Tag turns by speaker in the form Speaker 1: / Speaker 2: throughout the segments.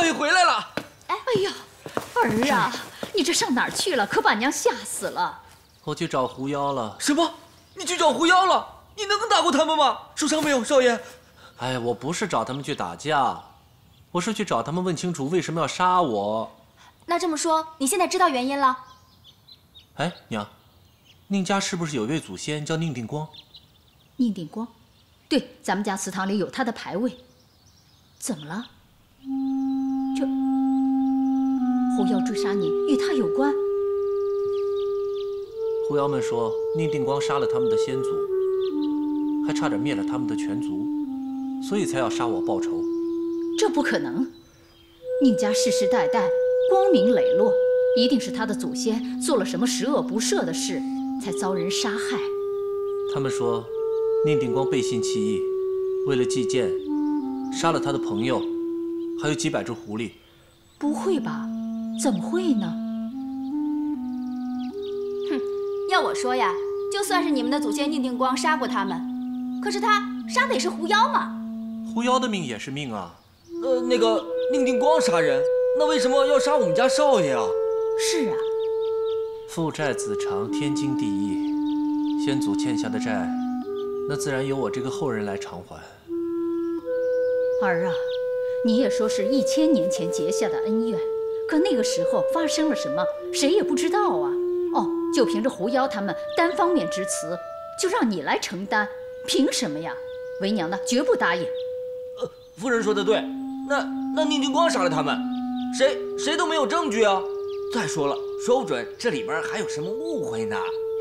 Speaker 1: 爷回来了。
Speaker 2: 哎呀，儿啊，你这上哪儿去了？可把娘吓死了。
Speaker 3: 我去找狐妖了。
Speaker 1: 什么？你去找狐妖了？你能打过他们吗？受伤没有，少爷？
Speaker 3: 哎，我不是找他们去打架，我是去找他们问清楚为什么要杀我。
Speaker 4: 那这么说，你现在知道原因了？
Speaker 3: 哎，娘，宁家是不是有一位祖先叫宁定光？
Speaker 2: 宁定光，对，咱们家祠堂里有他的牌位。怎么了？这狐妖追杀你，与他有关？
Speaker 3: 狐妖们说宁定光杀了他们的先祖，还差点灭了他们的全族，所以才要杀我报仇。
Speaker 2: 这不可能，宁家世世代代光明磊落，一定是他的祖先做了什么十恶不赦的事，才遭人杀害。
Speaker 3: 他们说，宁定光背信弃义，为了祭剑，杀了他的朋友，还有几百只狐狸。
Speaker 2: 不会吧？怎么会呢？
Speaker 4: 哼，要我说呀，就算是你们的祖先宁定光杀过他们，可是他杀的也是狐妖嘛。
Speaker 3: 狐妖的命也是命啊。
Speaker 1: 那个宁定光杀人，那为什么要杀我们家少爷啊？
Speaker 2: 是啊，
Speaker 3: 父债子偿，天经地义。先祖欠下的债，那自然由我这个后人来偿还。
Speaker 2: 儿啊，你也说是1000年前结下的恩怨，可那个时候发生了什么，谁也不知道啊。哦，就凭着狐妖他们单方面之词，就让你来承担，凭什么呀？为娘的绝不答应。
Speaker 1: 夫人说的对，那宁定光杀了他们，谁都没有证据啊。再说了，说不准这里边还有什么误会呢，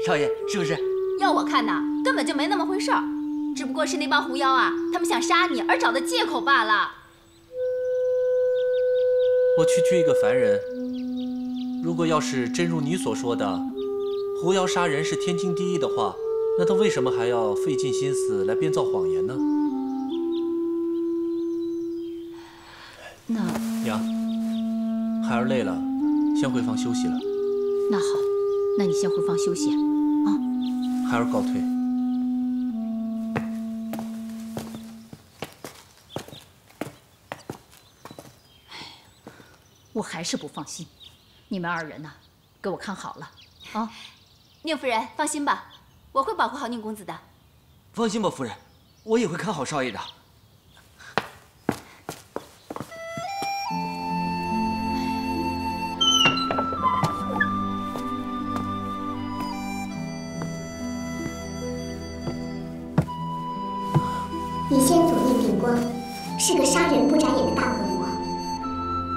Speaker 1: 少爷是不是？
Speaker 4: 要我看呐，根本就没那么回事儿，只不过是那帮狐妖啊，他们想杀你而找的借口罢了。
Speaker 3: 我区区一个凡人，如果要是真如你所说的，狐妖杀人是天经地义的话，那他为什么还要费尽心思来编造谎言呢？
Speaker 2: 那
Speaker 3: 娘，孩儿累了，先回房休息了。
Speaker 2: 那好，那你先回房休息啊。
Speaker 3: 孩儿告退。
Speaker 2: 我还是不放心，你们2人呢，给我看好了啊！
Speaker 4: 宁夫人放心吧，我会保护好宁公子的。
Speaker 1: 放心吧，夫人，我也会看好少爷的。
Speaker 5: 你先祖宁定光是个杀人不眨眼的大恶魔，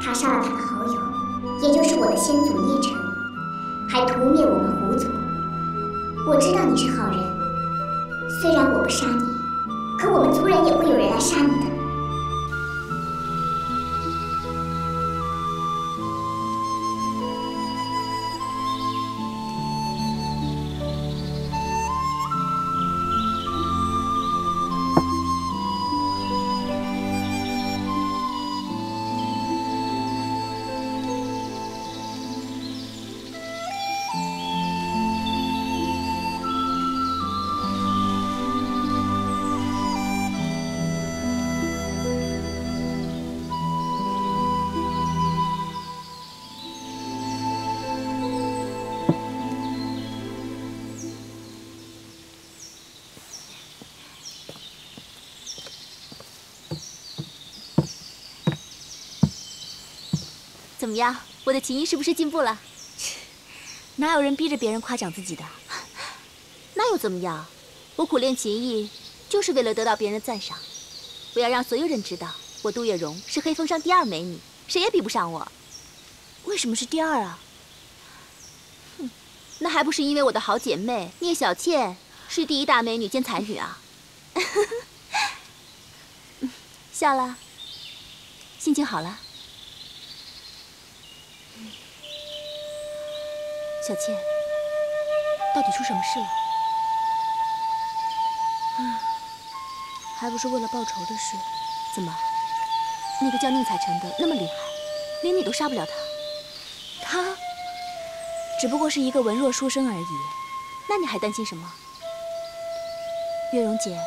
Speaker 5: 他杀了他的好友，也就是我的先祖聂成，还屠灭我们狐族。我知道你是好人，虽然我不杀你，可我们族人也会有人来杀你的。
Speaker 4: 怎么样，我的琴艺是不是进步了？哪有人逼着别人夸奖自己的？那又怎么样？我苦练琴艺，就是为了得到别人的赞赏。我要让所有人知道，我杜月笙是黑风山第2美女，谁也比不上我。为什么是第2啊？那还不是因为我的好姐妹聂小倩是第1大美女兼才女啊！笑了，心情好了。小倩，到底出什么事了？还不是为了报仇的事。怎么，那个叫宁采臣的那么厉害，连你都杀不了他？他只不过是一个文弱书生而已，那你还担心什么？月容姐，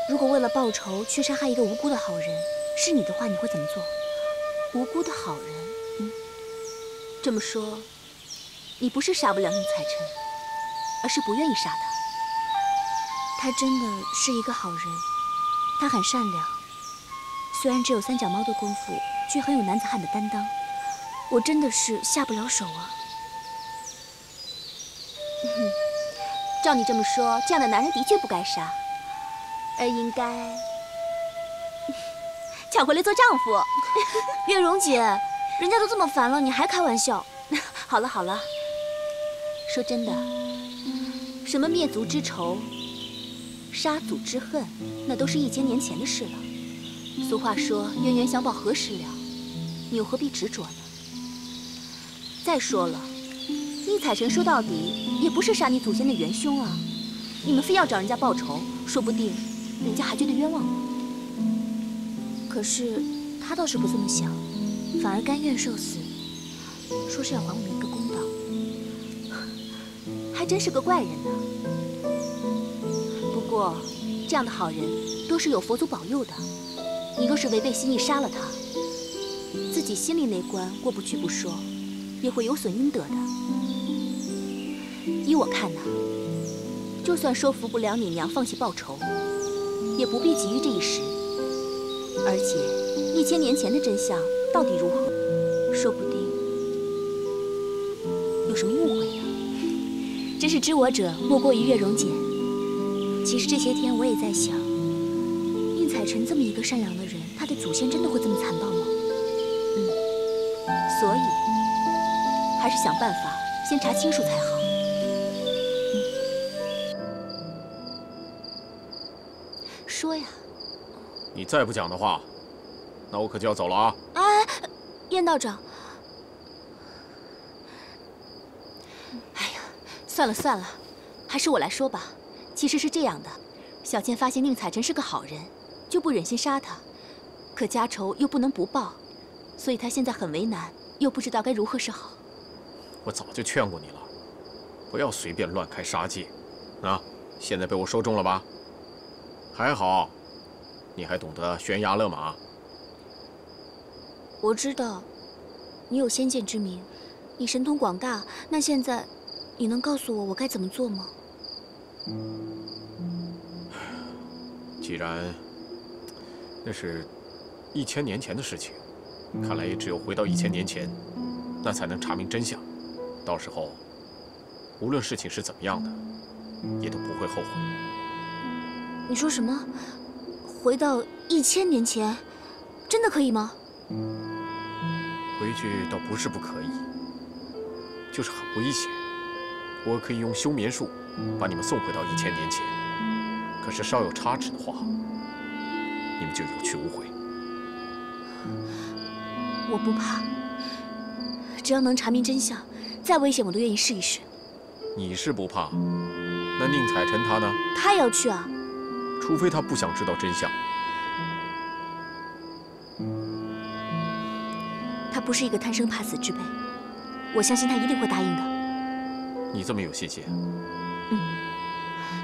Speaker 4: 如果为了报仇去杀害一个无辜的好人，是你的话，你会怎么做？无辜的好人。这么说，你不是杀不了宁采臣，而是不愿意杀他。
Speaker 6: 他真的是一个好人，他很善良。虽然只有3脚猫的功夫，却很有男子汉的担当。我真的是下不了手啊。
Speaker 4: 照你这么说，这样的男人的确不该杀，而应该抢回来做丈夫。
Speaker 6: 月容姐，人家都这么烦了，你还开玩笑？
Speaker 4: 好了好了，说真的，什么灭族之仇、杀祖之恨，那都是1000年前的事了。俗话说冤冤相报何时了，你又何必执着呢？再说了，宁采臣说到底也不是杀你祖先的元凶啊，你们非要找人家报仇，说不定人家还觉得冤枉呢。
Speaker 6: 可是他倒是不这么想，反而甘愿受死，说是要还我们一个公道。
Speaker 4: 还真是个怪人呢。不过这样的好人都是有佛祖保佑的，你若是违背心意杀了他，自己心里那关过不去不说，也会有损阴德的。依我看呐，就算说服不了你娘放弃报仇，也不必急于这一时。而且1000年前的真相到底如何，说不定有什么误会呢。
Speaker 6: 真是知我者莫过于月容姐。其实这些天我也在想，宁采臣这么一个善良的人，他的祖先真的会这么残暴吗？
Speaker 4: 所以还是想办法先查清楚才好。说呀。
Speaker 7: 你再不讲的话，那我可就要走了啊！
Speaker 6: 哎，燕道长。
Speaker 4: 哎呀，算了算了，还是我来说吧。其实是这样的，小倩发现宁采臣是个好人，就不忍心杀他，可家仇又不能不报，所以他现在很为难，又不知道该如何是好。
Speaker 7: 我早就劝过你了，不要随便乱开杀戒。啊，现在被我说中了吧？还好，你还懂得悬崖勒马。
Speaker 6: 我知道，你有先见之明，你神通广大。那现在，你能告诉我该怎么做吗？
Speaker 7: 既然那是1000年前的事情，看来也只有回到1000年前，那才能查明真相。到时候，无论事情是怎么样的，也都不会后悔。
Speaker 6: 你说什么？回到1000年前，真的可以吗？
Speaker 7: 回去倒不是不可以，就是很危险。我可以用休眠术把你们送回到1000年前，可是稍有差池的话，你们就有去无回。
Speaker 6: 我不怕，只要能查明真相，再危险我都愿意试一试。
Speaker 7: 你是不怕，那宁采臣他呢？
Speaker 6: 他也要去啊？
Speaker 7: 除非他不想知道真相。
Speaker 6: 他不是一个贪生怕死之辈，我相信他一定会答应的。
Speaker 7: 你这么有信心？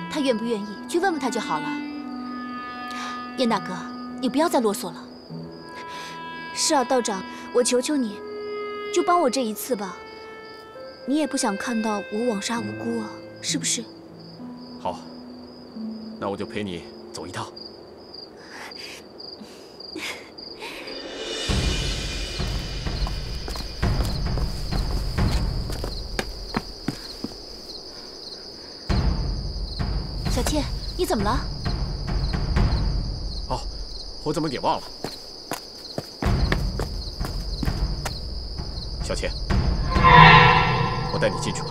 Speaker 4: 他愿不愿意，去问问他就好了。燕大哥，你不要再啰嗦了。
Speaker 6: 是啊，道长，我求求你，就帮我这一次吧。你也不想看到我枉杀无辜啊，是不是？
Speaker 7: 好，那我就陪你走一趟。
Speaker 4: 小倩，你怎么了？
Speaker 7: 哦，我怎么给忘了？小倩，我带你进去吧。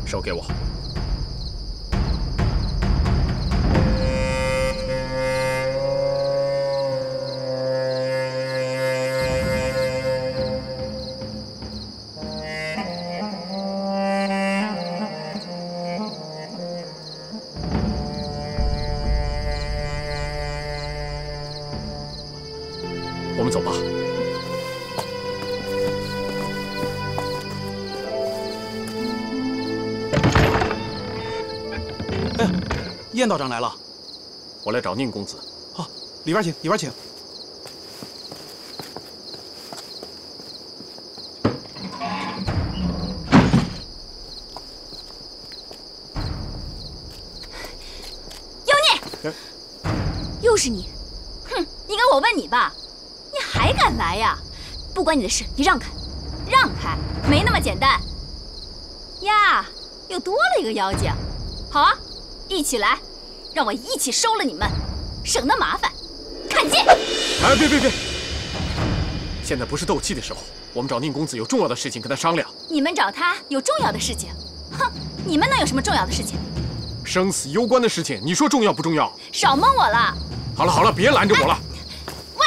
Speaker 7: 手给我。我们走吧。
Speaker 8: 哎，燕道长来了。
Speaker 7: 我来找宁公子。
Speaker 8: 好，里边请，里边请。
Speaker 6: 又是你！
Speaker 4: 哼，应该我问你吧？你还敢来呀？
Speaker 6: 不关你的事，你让开！
Speaker 4: 让开？没那么简单。呀，又多了一个妖精。好啊，一起来，让我一起收了你们，省得麻烦。看剑！
Speaker 7: 哎，别！现在不是斗气的时候，我们找宁公子有重要的事情跟他商量。
Speaker 4: 你们找他有重要的事情？哼，你们能有什么重要的事情？
Speaker 7: 生死攸关的事情，你说重要不重要？
Speaker 4: 少蒙我了！
Speaker 7: 好了，别拦着我了。
Speaker 4: 喂！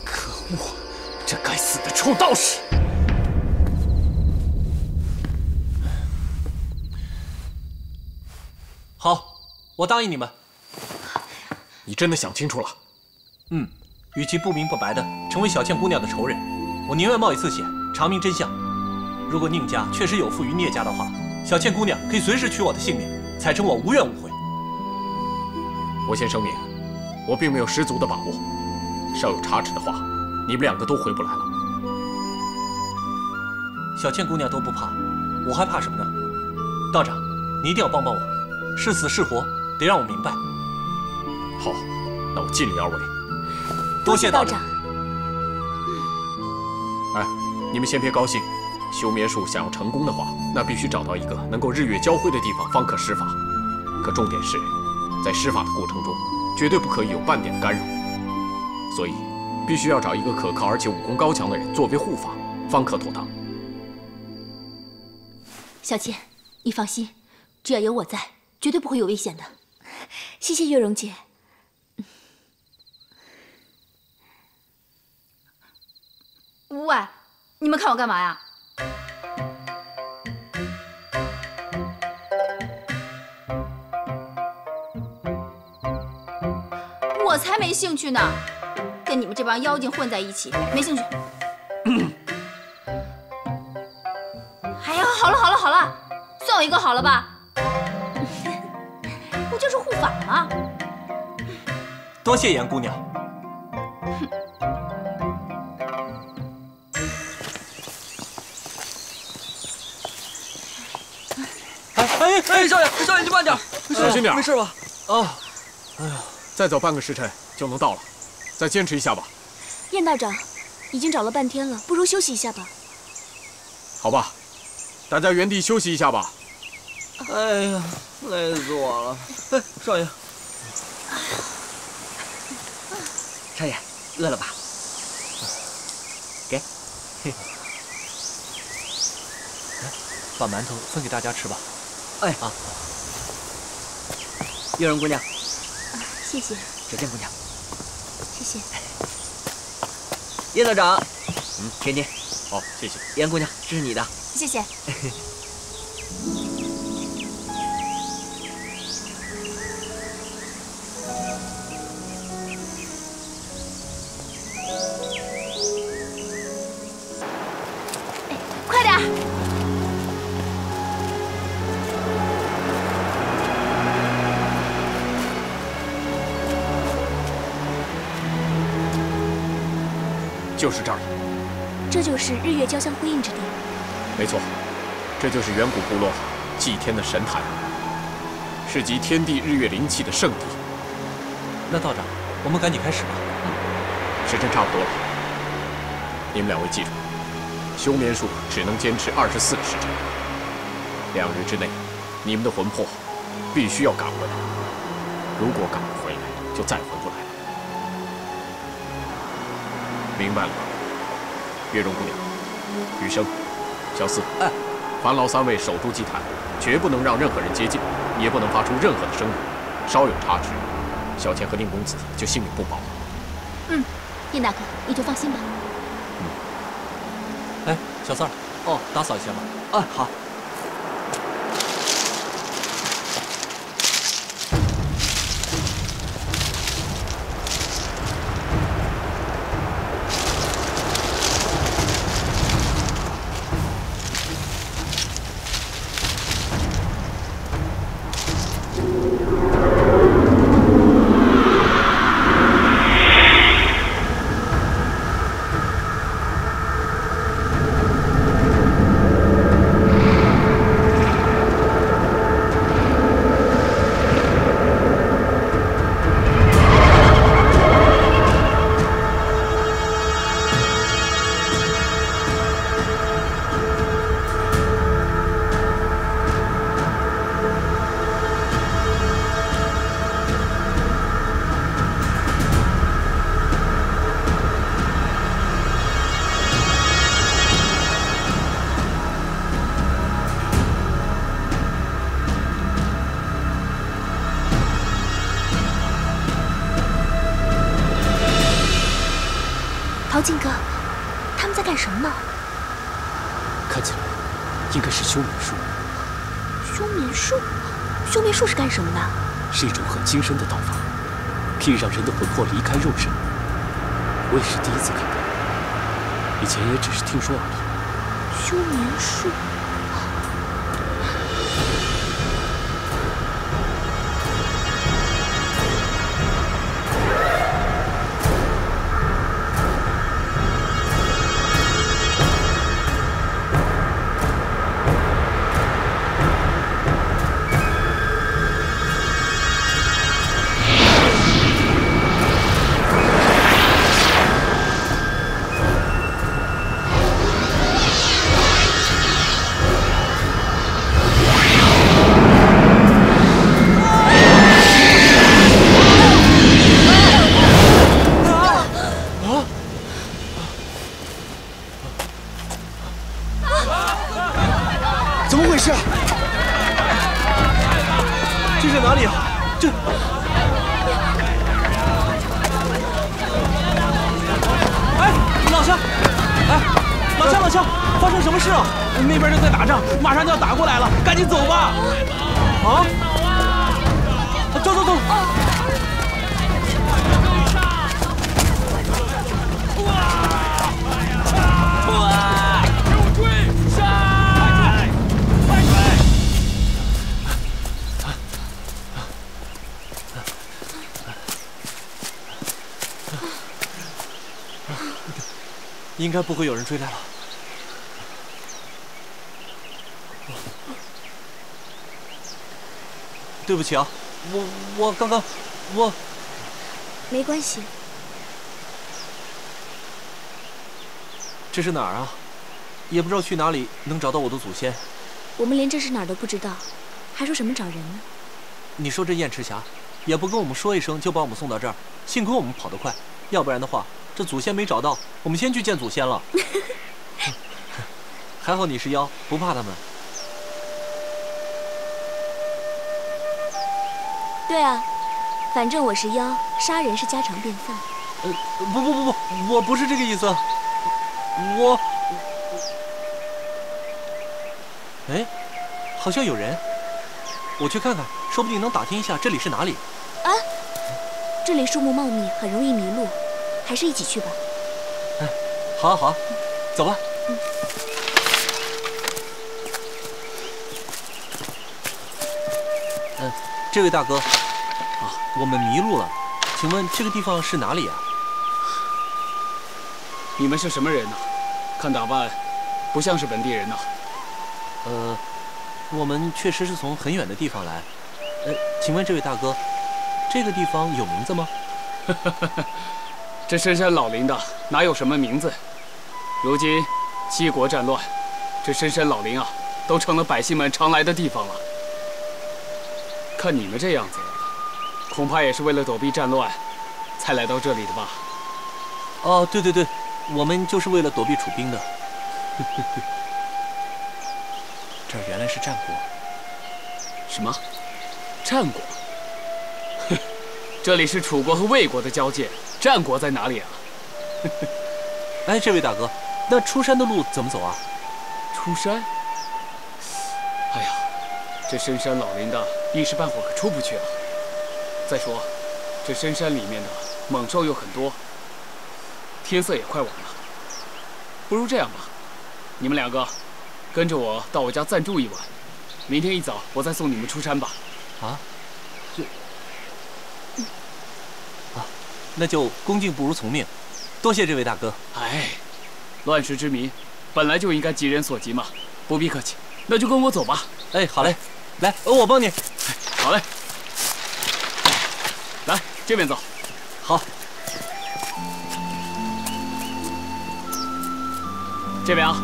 Speaker 7: 可恶，这该死的臭道士！
Speaker 3: 好，我答应你们。
Speaker 7: 你真的想清楚了？
Speaker 3: 与其不明不白的成为小倩姑娘的仇人，我宁愿冒一次险，查明真相。如果宁家确实有负于聂家的话，小倩姑娘可以随时取我的性命，裁成我无怨无悔。
Speaker 7: 我先声明，我并没有十足的把握，稍有差池的话，你们两个都回不来了。
Speaker 3: 小倩姑娘都不怕，我还怕什么呢？道长，你一定要帮帮我，是死是活，得让我明白。
Speaker 7: 好，那我尽力而为。
Speaker 3: 多谢道长。
Speaker 7: 哎，你们先别高兴，休眠术想要成功的话，那必须找到一个能够日月交汇的地方方可施法。可重点是，在施法的过程中，绝对不可以有半点的干扰。所以，必须要找一个可靠而且武功高强的人作为护法，方可妥当。
Speaker 6: 小倩，你放心，只要有我在，绝对不会有危险的。谢谢月容姐。
Speaker 4: 喂，你们看我干嘛呀？我才没兴趣呢，跟你们这帮妖精混在一起，没兴趣。哎呀，好了，算我一个好了吧？不就是护法吗？
Speaker 3: 多谢严姑娘。
Speaker 1: 哎，少爷，你慢点，
Speaker 7: 小心点，
Speaker 1: 没事吧？
Speaker 3: 哦，哎呀，
Speaker 7: 再走半个时辰就能到了，再坚持一下吧。
Speaker 6: 燕道长，已经找了半天了，不如休息一下吧。
Speaker 7: 好吧，大家原地休息一下吧。
Speaker 1: 哎呀，累死我了！哎，少爷，少爷，饿了吧？给，
Speaker 3: 把馒头分给大家吃吧。
Speaker 1: 哎啊，月容姑娘，
Speaker 6: 谢谢。
Speaker 1: 小倩姑娘，
Speaker 6: 谢谢。
Speaker 1: 叶道长，甜甜，
Speaker 7: 好，谢谢。
Speaker 1: 严姑娘，这是你的。
Speaker 6: 谢谢。
Speaker 4: 快点儿！
Speaker 7: 就是这儿。
Speaker 6: 这就是日月交相辉映之地。
Speaker 7: 没错，这就是远古部落祭天的神坛，是集天地日月灵气的圣地。
Speaker 3: 那道长，我们赶紧开始吧。
Speaker 7: 时辰差不多了，你们两位记住，休眠术只能坚持24个时辰，2日之内，你们的魂魄必须要赶回来。如果赶不回来，就再回不来了。明白了吗？月容姑娘、余生、小四，
Speaker 1: 哎，
Speaker 7: 烦劳3位守住祭坛，绝不能让任何人接近，也不能发出任何的声音。稍有差池，小倩和宁公子就性命不保了。
Speaker 6: 燕大哥，你就放心吧。
Speaker 3: 哎，小四儿，
Speaker 1: 哦，
Speaker 3: 打扫一下吧。
Speaker 1: 啊，好。
Speaker 6: 豪金哥，他们在干什么呢？
Speaker 8: 看起来应该是休眠术。
Speaker 6: 休眠术？休眠术是干什么的？
Speaker 8: 是一种很精深的道法，可以让人的魂魄离开肉身。我也是第一次看到，以前也只是听说而已。
Speaker 6: 休眠术。
Speaker 9: 怎么回事？
Speaker 3: 这是哪里啊？这……哎，老乡！哎，老乡，发生什么事啊？
Speaker 9: 那边正在打仗，马上就要打过来了，赶紧走吧！
Speaker 3: 啊！走！应该不会有人追来了。对不起啊，我刚刚
Speaker 6: 没关系。
Speaker 3: 这是哪儿啊？也不知道去哪里能找到我的祖先。
Speaker 6: 我们连这是哪儿都不知道，还说什么找人呢？
Speaker 3: 你说这燕赤霞也不跟我们说一声就把我们送到这儿，幸亏我们跑得快，要不然的话。 这祖先没找到，我们先去见祖先了。还好你是妖，不怕他们。
Speaker 6: 对啊，反正我是妖，杀人是家常便饭。
Speaker 3: 不，我不是这个意思。哎，好像有人，我去看看，说不定能打听一下这里是哪里。
Speaker 6: 啊，这里树木茂密，很容易迷路。 还是一起去吧。
Speaker 3: 哎，好啊，走吧。这位大哥，啊，我们迷路了，请问这个地方是哪里啊？
Speaker 8: 你们是什么人呢？看打扮，不像是本地人呐。
Speaker 3: 我们确实是从很远的地方来。请问这位大哥，这个地方有名字吗？
Speaker 8: 这深山老林的哪有什么名字？如今七国战乱，这深山老林啊，都成了百姓们常来的地方了。看你们这样子，恐怕也是为了躲避战乱，才来到这里的吧？
Speaker 3: 哦，对，我们就是为了躲避楚兵的。这儿原来是战国。
Speaker 8: 什么？战国？哼，这里是楚国和魏国的交界。 战国在哪里啊？
Speaker 3: 哎，这位大哥，那出山的路怎么走啊？
Speaker 8: 出山？哎呀，这深山老林的，一时半会儿可出不去啊。再说，这深山里面的猛兽又很多，天色也快晚了。不如这样吧，你们两个跟着我到我家暂住一晚，明天一早我再送你们出山吧。
Speaker 3: 啊？那就恭敬不如从命，多谢这位大哥。
Speaker 8: 哎，乱世之民，本来就应该急人所急嘛，不必客气。那就跟我走吧。
Speaker 3: 哎，好嘞，来，我帮你。
Speaker 8: 好嘞，来这边走。
Speaker 3: 好，
Speaker 8: 这边啊。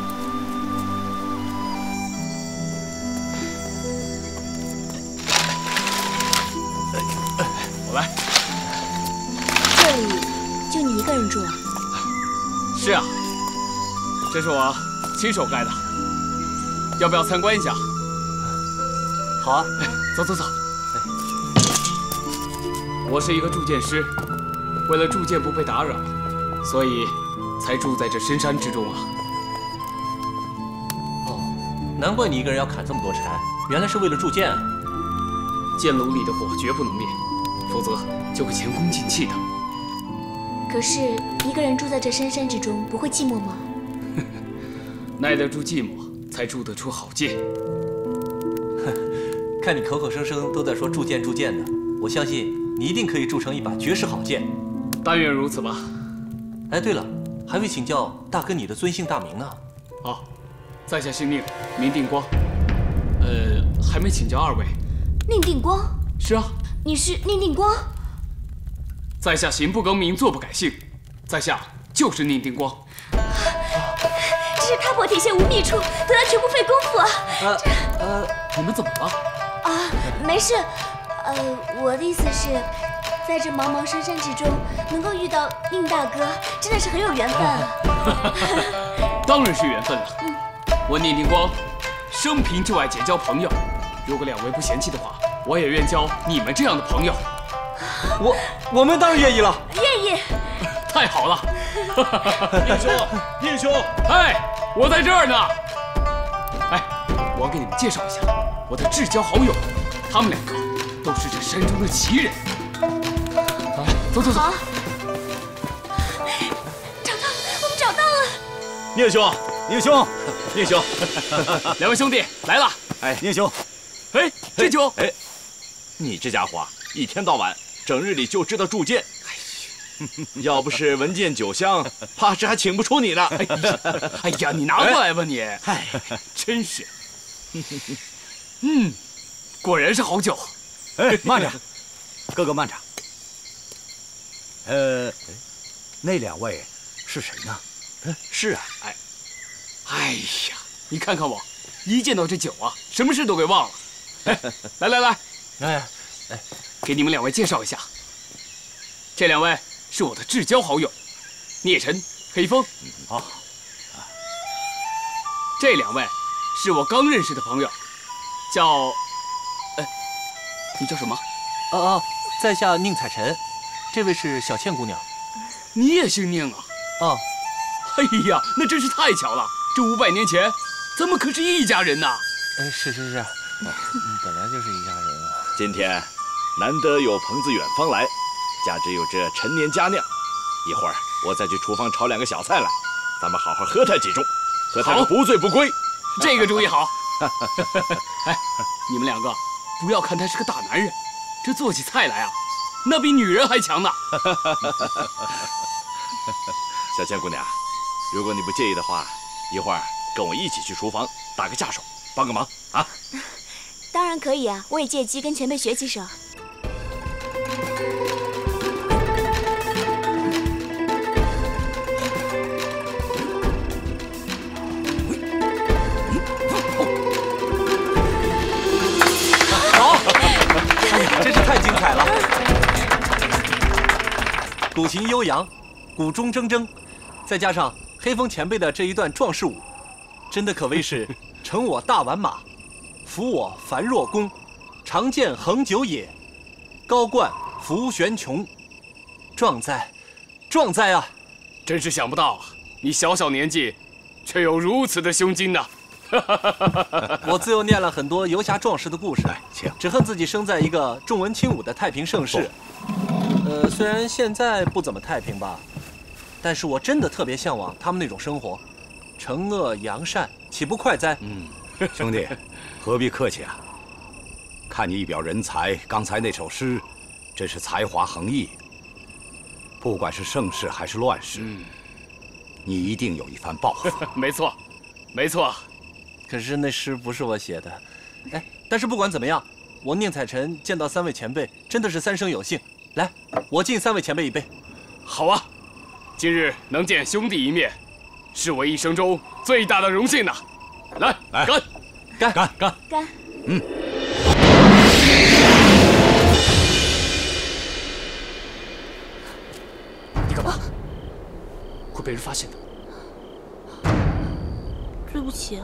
Speaker 8: 我来。
Speaker 6: 这里就你一个人住啊？
Speaker 8: 是啊，这是我亲手盖的，要不要参观一下？
Speaker 3: 好啊，
Speaker 8: 走。我是一个铸剑师，为了铸剑不被打扰，所以才住在这深山之中啊。
Speaker 3: 哦，难怪你一个人要砍这么多柴，原来是为了铸剑啊！
Speaker 8: 剑炉里的火绝不能灭，否则就会前功尽弃的。
Speaker 6: 可是一个人住在这深山之中，不会寂寞吗？
Speaker 8: 耐得住寂寞，才铸得出好剑。
Speaker 3: 看你口口声声都在说铸剑铸剑的，我相信你一定可以铸成一把绝世好剑。
Speaker 8: 但愿如此吧。
Speaker 3: 哎，对了，还未请教大哥你的尊姓大名呢？
Speaker 8: 哦，在下姓宁，名定光。还没请教二位。
Speaker 6: 宁定光？
Speaker 8: 是啊。
Speaker 6: 你是宁定光？
Speaker 8: 在下行不更名，坐不改姓，在下就是宁定光。
Speaker 6: 这是踏破铁鞋无觅处，得来全不费功夫啊！
Speaker 8: 你们怎么了？
Speaker 6: 啊，没事。我的意思是，在这茫茫深山之中，能够遇到宁大哥，真的是很有缘分。
Speaker 8: 当然是缘分了。我宁定光，生平就爱结交朋友。如果两位不嫌弃的话，我也愿交你们这样的朋友。
Speaker 3: 我们当然愿意了。
Speaker 6: 愿意。
Speaker 8: 太好了。
Speaker 9: 宁兄，宁兄，
Speaker 8: 哎，我在这儿呢。哎，我给你们介绍一下我的至交好友，他们两个都是这山中的奇人。走走走。
Speaker 6: 好。找到了，我们找到了。
Speaker 9: 宁兄，宁兄，宁兄，
Speaker 8: 两位兄弟来了。
Speaker 9: 哎，宁兄，
Speaker 8: 哎，这酒，
Speaker 9: 哎，你这家伙一天到晚整日里就知道铸剑。要不是闻见酒香，怕是还请不出你呢。
Speaker 8: 哎呀，你拿过来吧你。哎，真是。果然是好酒。
Speaker 10: 哎，慢着，哥哥慢着。那两位是谁呢？
Speaker 9: 是啊，
Speaker 8: 哎呀，你看看我，一见到这酒啊，什么事都给忘了。来来来，
Speaker 3: 哎，
Speaker 8: 给你们两位介绍一下，这两位是我的至交好友，聂尘、黑风。
Speaker 10: 好。
Speaker 8: 这两位是我刚认识的朋友，叫……你叫什么？
Speaker 3: 在下宁采臣，这位是小倩姑娘。
Speaker 8: 你也姓宁啊？
Speaker 3: 哦。
Speaker 8: 哎呀，那真是太巧了！这500年前，咱们可是一家人呐！
Speaker 3: 是，本来就是一家人啊。
Speaker 9: 今天难得有朋自远方来，加之有这陈年佳酿，一会儿我再去厨房炒2个小菜来，咱们好好喝他几盅，喝他个不醉不归。
Speaker 8: 这个主意好。哎，你们两个不要看他是个大男人，这做起菜来啊，那比女人还强呢。
Speaker 9: 小倩姑娘，如果你不介意的话，一会儿跟我一起去厨房打个下手，帮个忙啊！
Speaker 6: 当然可以啊，我也借机跟前辈学几手。
Speaker 3: 好，真是太精彩了！古琴悠扬，鼓中铮铮，再加上黑风前辈的这一段壮士舞，真的可谓是乘我大宛马，扶我樊若弓，长剑横九野，高冠扶玄穹，壮哉啊！
Speaker 8: 真是想不到，你小小年纪，却有如此的胸襟呐！
Speaker 3: 我自幼念了很多游侠壮士的故事，只恨自己生在一个重文轻武的太平盛世。虽然现在不怎么太平吧，但是我真的特别向往他们那种生活，惩恶扬善，岂不快哉？
Speaker 10: 兄弟，何必客气啊？看你一表人才，刚才那首诗，真是才华横溢。不管是盛世还是乱世，你一定有一番抱负。
Speaker 8: 没错，没错。
Speaker 3: 可是那诗不是我写的，哎，但是不管怎么样，我宁采臣见到3位前辈，真的是3生有幸。来，我敬3位前辈一杯。
Speaker 8: 好啊，今日能见兄弟一面，是我一生中最大的荣幸呐！来，干！你干嘛？会被人发现的。
Speaker 6: 对不起。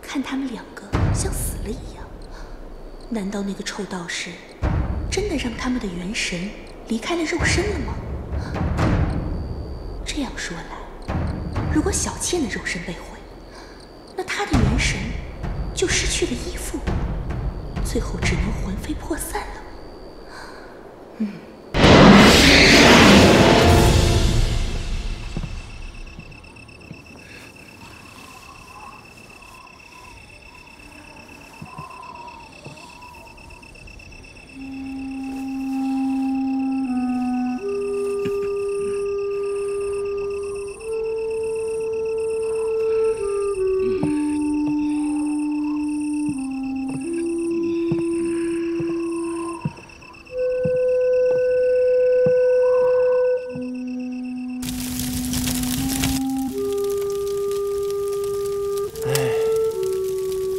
Speaker 6: 看他们2个像死了一样，难道那个臭道士真的让他们的元神离开了肉身了吗？这样说来，如果小倩的肉身被毁，那她的元神就失去了依附，最后只能魂飞魄散了。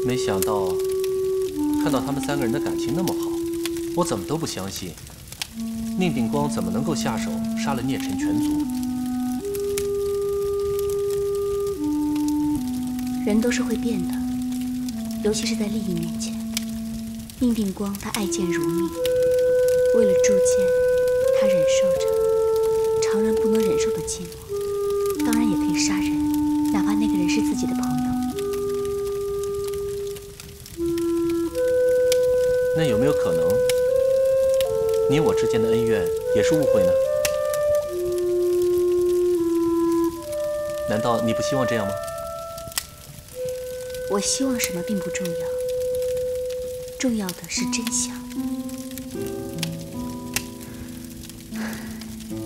Speaker 3: 没想到看到他们3个人的感情那么好，我怎么都不相信宁定光怎么能够下手杀了聂尘全族。
Speaker 6: 人都是会变的，尤其是在利益面前。宁定光他爱剑如命，为了铸剑，他忍受着常人不能忍受的寂寞，当然也可以杀人，哪怕那个人是自己的朋友。
Speaker 3: 那有没有可能，你我之间的恩怨也是误会呢？难道你不希望这样吗？
Speaker 6: 我希望什么并不重要，重要的是真相。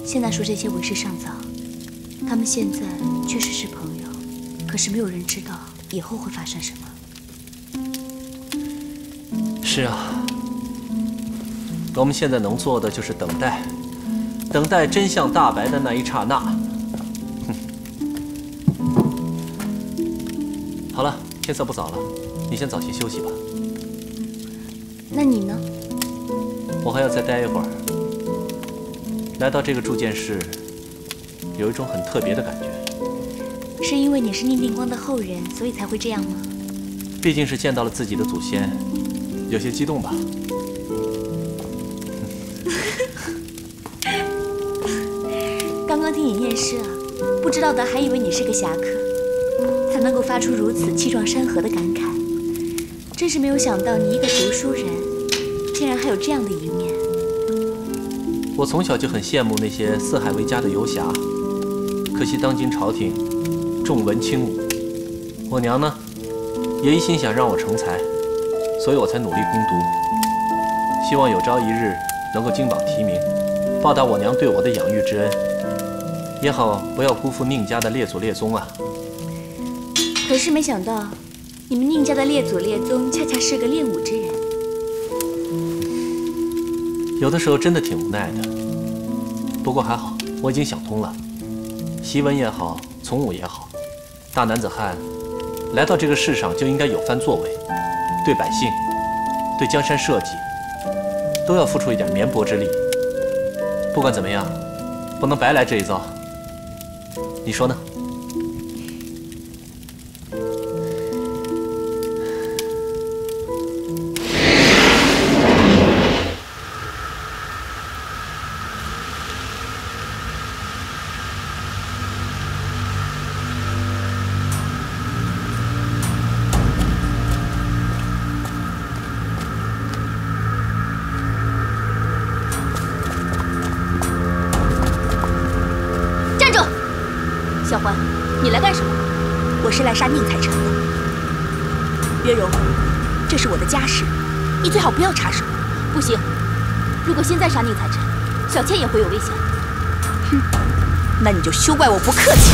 Speaker 6: 现在说这些为时尚早，他们现在确实是朋友，可是没有人知道以后会发生什么。
Speaker 3: 是啊，我们现在能做的就是等待，等待真相大白的那一刹那。好了，天色不早了，你先早些休息吧。
Speaker 6: 那你呢？
Speaker 3: 我还要再待一会儿。来到这个铸剑室，有一种很特别的感觉。
Speaker 6: 是因为你是宁定光的后人，所以才会这样吗？
Speaker 3: 毕竟是见到了自己的祖先，有些激动吧。
Speaker 6: 刚刚听你念诗啊，不知道的还以为你是个侠客，才能够发出如此气壮山河的感慨。真是没有想到，你一个读书人，竟然还有这样的一面。
Speaker 3: 我从小就很羡慕那些四海为家的游侠，可惜当今朝廷重文轻武，我娘呢也一心想让我成才，所以我才努力攻读，希望有朝一日能够金榜题名，报答我娘对我的养育之恩，也好不要辜负宁家的列祖列宗啊。
Speaker 6: 可是没想到，你们宁家的列祖列宗恰恰是个练武之人。
Speaker 3: 有的时候真的挺无奈的，不过还好，我已经想通了。习文也好，从武也好，大男子汉来到这个世上就应该有番作为，对百姓、对江山社稷，都要付出一点绵薄之力。不管怎么样，不能白来这一遭。你说呢？
Speaker 6: 小环，你来干什么？我是来杀宁采臣的。月柔，这是我的家事，你最好不要插手。
Speaker 4: 不行，如果现在杀宁采臣，小倩也会有危险。
Speaker 6: 哼，那你就休怪我不客气。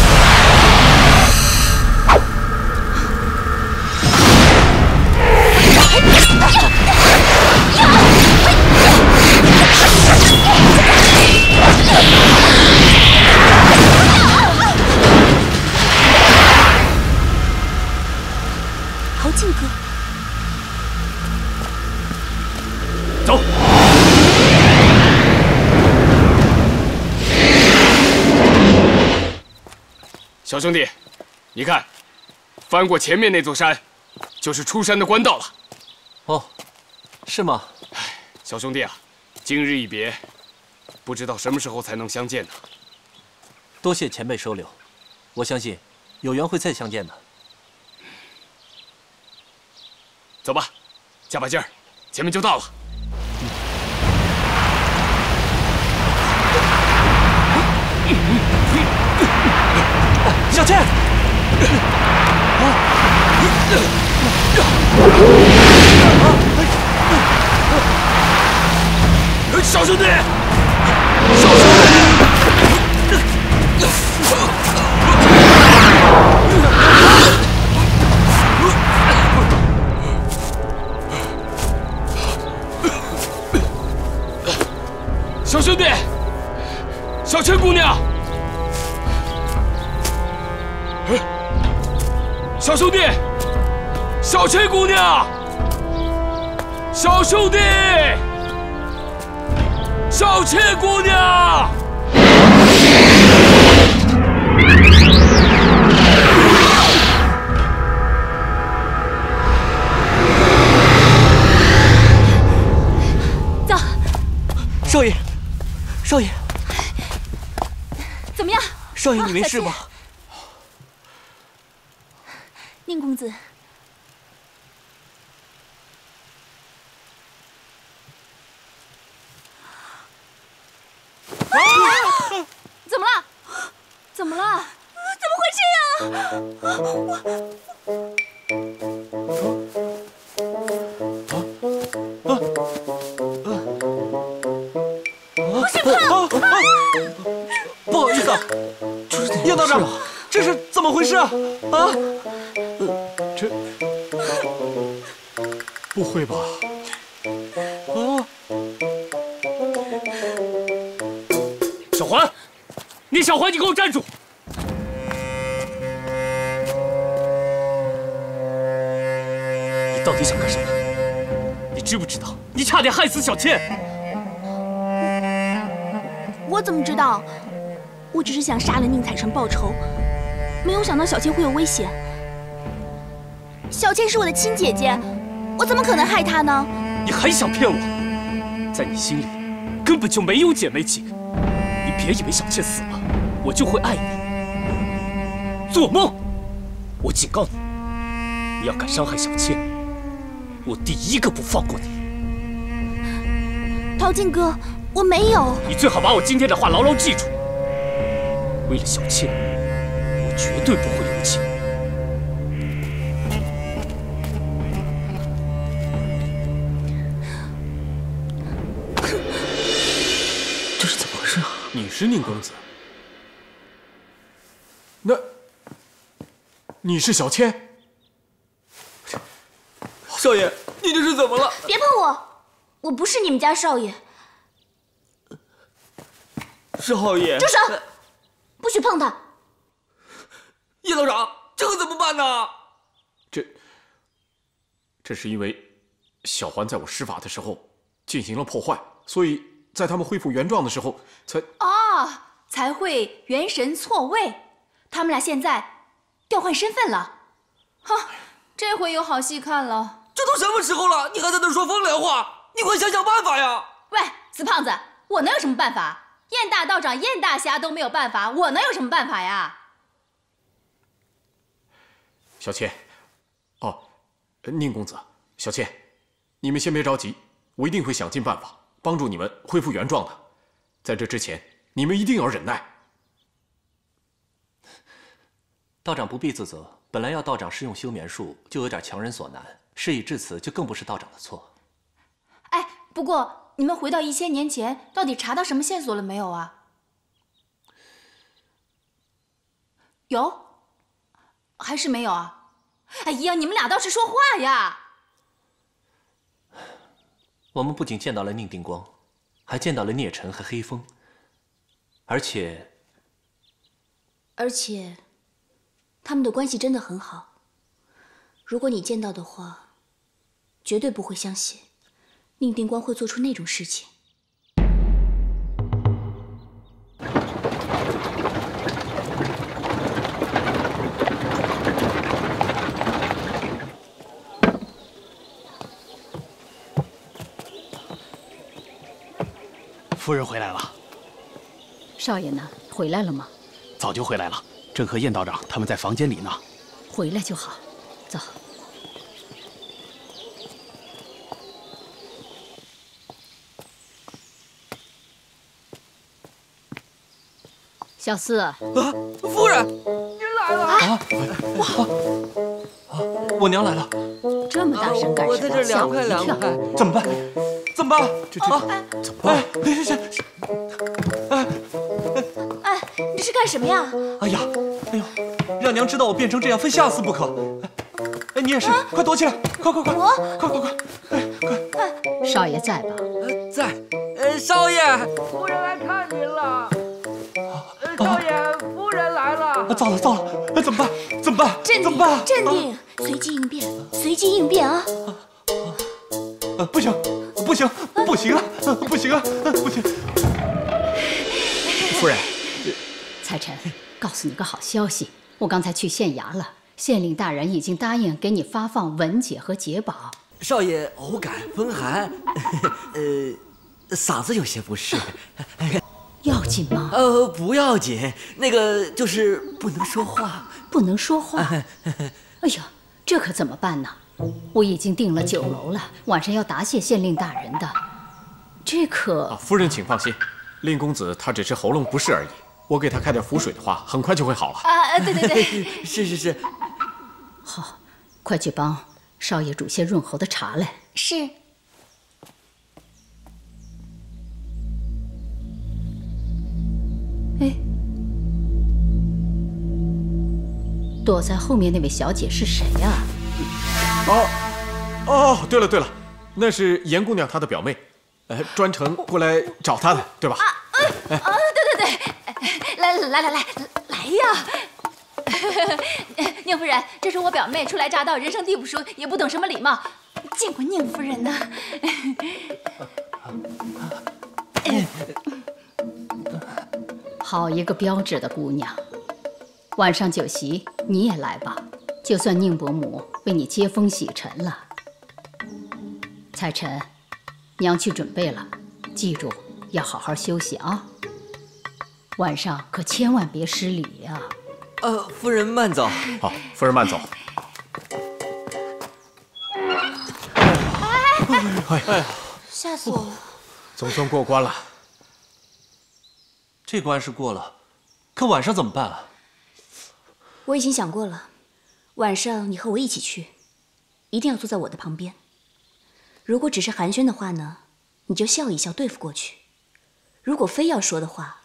Speaker 6: 豪进哥，
Speaker 7: 走。小兄弟，你看，翻过前面那座山，就是出山的官道了。
Speaker 3: 哦，是吗？
Speaker 8: 小兄弟啊，今日一别，不知道什么时候才能相见呢。
Speaker 3: 多谢前辈收留，我相信有缘会再相见的。
Speaker 8: 走吧，加把劲儿，前面就到了。
Speaker 3: 小倩。
Speaker 8: 小兄弟，小兄弟，小倩姑娘，小兄弟，小倩姑娘，小兄弟。 小倩姑娘，
Speaker 6: 走。
Speaker 1: 少爷，少爷，
Speaker 6: 怎么样？
Speaker 1: 少爷，你没事吧？
Speaker 6: 宁公子。 怎么了？怎么了？怎么会这样？不是胖！
Speaker 1: 不好意思，叶道长，这是怎么回事啊？啊？
Speaker 7: 这不会吧？
Speaker 1: 啊！
Speaker 8: 小环，你小环，你给我站住！你到底想干什么？你知不知道，你差点害死小倩？
Speaker 6: 我怎么知道？我只是想杀了宁采臣报仇，没有想到小倩会有危险。小倩是我的亲姐姐，我怎么可能害她呢？
Speaker 8: 你还想骗我？在你心里，根本就没有姐妹情。 别以为小倩死了，我就会爱你。做梦！我警告你，你要敢伤害小倩，我第一个不放过你。
Speaker 6: 陶静哥，我没有。
Speaker 8: 你最好把我今天的话牢牢记住。为了小倩，我绝对不会留情。
Speaker 1: 这是怎么回事啊？
Speaker 7: 你是宁公子，那你是小倩？
Speaker 1: 少爷，你这是怎么了？
Speaker 6: 别碰我，我不是你们家少爷。
Speaker 1: 少爷，
Speaker 6: 住手！不许碰他！
Speaker 1: 叶道长，这可怎么办呢？
Speaker 7: 这是因为小环在我施法的时候进行了破坏，所以在他们恢复原状的时候
Speaker 2: 才会元神错位。他们俩现在调换身份了，哈，这回有好戏看了。
Speaker 1: 这都什么时候了，你还在那说风凉话？你快想想办法呀！
Speaker 2: 喂，死胖子，我能有什么办法？燕大道长、燕大侠都没有办法，我能有什么办法呀？
Speaker 7: 小倩，哦，宁公子，小倩，你们先别着急，我一定会想尽办法帮助你们恢复原状的。在这之前，你们一定要忍耐。
Speaker 3: 道长不必自责，本来要道长施用休眠术，就有点强人所难，事已至此，就更不是道长的错。
Speaker 2: 哎，不过你们回到1000年前，到底查到什么线索了没有啊？有，还是没有啊？哎呀，你们俩倒是说话呀！
Speaker 3: 我们不仅见到了宁定光，还见到了聂尘和黑风，而且
Speaker 6: 他们的关系真的很好。如果你见到的话，绝对不会相信宁定光会做出那种事情。
Speaker 8: 夫人回来了。
Speaker 2: 少爷呢？回来了吗？
Speaker 8: 早就回来了，正和燕道长他们在房间里呢。
Speaker 2: 回来就好，走。小四啊，
Speaker 1: 夫人，您来了啊！
Speaker 3: 我娘来了，
Speaker 2: 这么大声干什么？
Speaker 1: 我在这凉快凉快。
Speaker 3: 怎么办？怎么办？怎么办？
Speaker 6: 哎，你这是干什么呀？
Speaker 3: 哎呀，哎呦，让娘知道我变成这样，非吓死不可！哎，你也是，快躲起来！快！快！哎，
Speaker 2: 少爷在吧？
Speaker 1: 在。少爷，夫人来看您了。少爷，夫人来了！
Speaker 3: 糟了，怎么办？怎么办？
Speaker 6: 镇定，随机应变啊！
Speaker 3: 不行啊！
Speaker 8: 夫人，
Speaker 2: 财神，告诉你个好消息，我刚才去县衙了，县令大人已经答应给你发放文解和解宝。
Speaker 1: 少爷偶感风寒，嗓子有些不适。
Speaker 2: 要紧吗？
Speaker 1: 不要紧，那个就是不能说话。
Speaker 2: 不能说话？哎呀，这可怎么办呢？我已经订了酒楼了，晚上要答谢县令大人的。这可……
Speaker 7: 夫人请放心，令公子他只是喉咙不适而已，我给他开点符水的话，很快就会好了。
Speaker 6: 啊，对，
Speaker 1: 是。
Speaker 2: 好，快去帮少爷煮些润喉的茶来。
Speaker 6: 是。
Speaker 2: 哎，躲在后面那位小姐是谁呀？
Speaker 7: 对了，那是严姑娘她的表妹，专程过来找她的，对吧？
Speaker 6: 对，来呀！宁夫人，这是我表妹，初来乍到，人生地不熟，也不懂什么礼貌，见过宁夫人呢。
Speaker 2: 好一个标致的姑娘！晚上酒席你也来吧，就算宁伯母为你接风洗尘了。彩晨，娘去准备了，记住要好好休息啊。晚上可千万别失礼呀。
Speaker 1: 夫人慢走。
Speaker 7: 好，夫人慢走。
Speaker 6: 哎呀，吓死我了！
Speaker 7: 总算过关了。
Speaker 3: 这关是过了，可晚上怎么办啊？
Speaker 6: 我已经想过了，晚上你和我一起去，一定要坐在我的旁边。如果只是寒暄的话呢，你就笑一笑对付过去；如果非要说的话，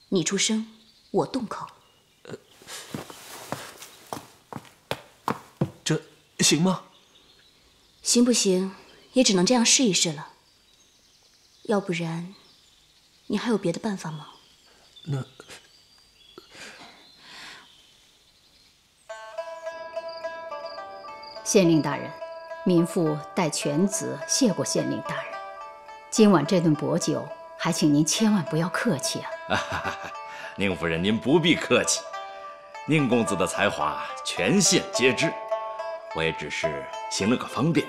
Speaker 6: 你出声，我动口。
Speaker 3: 这行吗？
Speaker 6: 行不行，也只能这样试一试了。要不然，你还有别的办法吗？
Speaker 3: 那……
Speaker 2: 县令大人，民妇代犬子谢过县令大人。今晚这顿薄酒，还请您千万不要客气啊！
Speaker 9: 宁夫人，您不必客气。宁公子的才华，全县皆知。我也只是行了个方便。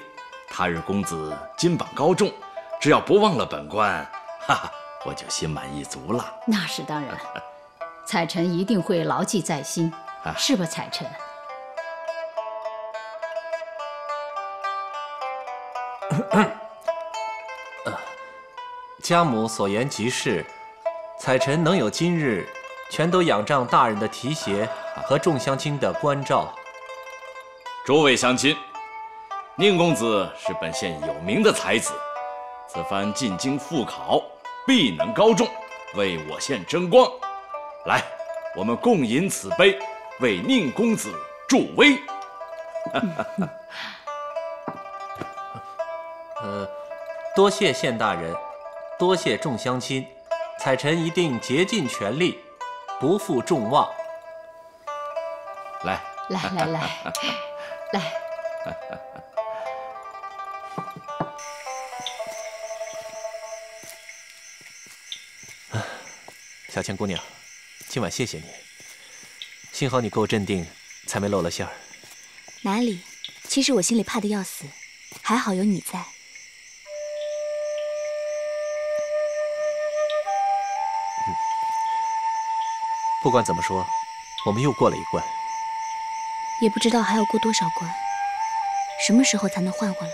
Speaker 9: 他日公子金榜高中，只要不忘了本官，我就心满意足了。
Speaker 2: 那是当然，彩晨一定会牢记在心，是吧，彩晨？
Speaker 3: 家母所言极是，彩晨能有今日，全都仰仗大人的提携和众乡亲的关照。
Speaker 9: 诸位乡亲，宁公子是本县有名的才子，此番进京复考，必能高中，为我县争光。来，我们共饮此杯，为宁公子助威。
Speaker 3: 多谢县大人，多谢众乡亲，彩晨一定竭尽全力，不负众望。
Speaker 9: 来，
Speaker 2: 来。
Speaker 3: 小倩姑娘，今晚谢谢你，幸好你够镇定，才没露了馅儿。
Speaker 6: 哪里？其实我心里怕得要死，还好有你在。
Speaker 3: 不管怎么说，我们又过了一关，
Speaker 6: 也不知道还要过多少关，什么时候才能换回来？